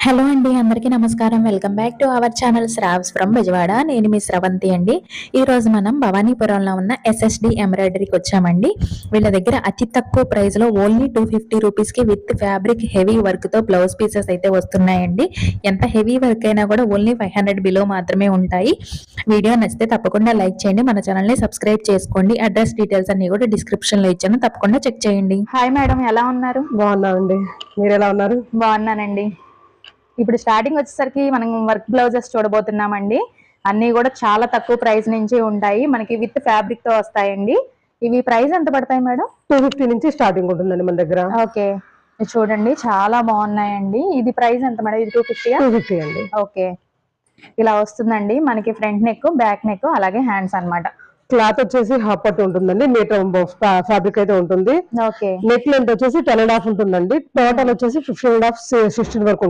Hello అండి, అందరికీ నమస్కారం. Welcome back to our channel Shravs from Bezawada. నేను మీ స్రవంతి అండి. ఈ రోజు మనం భవానీపురంలో ఉన్న ఎస్ఎస్డి ఎంబ్రాయిడరీకి వచ్చామండి. వీళ్ళ దగ్గర అతి తక్కువ ప్రైస్ లో ఓన్లీ 250 రూపీస్ కి విత్ ఫ్యాబ్రిక్ హెవీ వర్క్ తో బ్లౌజ్ పీసెస్ అయితే వస్తున్నాయండి. ఎంత హెవీ వర్క్ అయినా కూడా ఓన్లీ 500 బిలో మాత్రమే ఉంటాయి. వీడియో నచ్చితే తప్పకుండా లైక్ చేయండి, మన ఛానల్ ని సబ్స్క్రైబ్ చేసుకోండి. అడ్రస్ డీటెయిల్స్ అన్ని కూడా డిస్క్రిప్షన్ లో ఇచ్చాను, తప్పకుండా చెక్ చేయండి. హాయ్ మేడం, ఎలా ఉన్నారు? బాగున్నామండి, మీరు ఎలా ఉన్నారు? బాగున్నానండి. ఇప్పుడు స్టార్టింగ్ వచ్చేసరికి మనం వర్క్ బ్లౌజెస్ చూడబోతున్నామండి. అన్ని కూడా చాలా తక్కువ ప్రైస్ నుంచి ఉంటాయి, మనకి విత్ ఫ్యాబ్రిక్ తో వస్తాయండి. ఇవి ప్రైస్ ఎంత పడతాయి మేడం? 250 నుంచి స్టార్టింగ్ ఉంటుందండి మన దగ్గర. ఓకే, చూడండి చాలా బాగున్నాయండి. ఇది ప్రైస్ ఎంత మేడం? ఇది 250 అండి. ఓకే, ఇలా వస్తుందండి మనకి ఫ్రంట్ నెక్, బ్యాక్ నెక్, అలాగే హ్యాండ్స్ అన్నమాట. క్లాత్ వచ్చేసి హాఫ్ పట్టు ఉంటుందండి, మీటర్ ఫ్యాబ్రిక్ అయితే ఉంటుంది. ఓకే, నెక్ లెంత్ వచ్చేసి 10.5 ఉంటుందండి. టోటల్ వచ్చేసి 15.5 16 వరకు.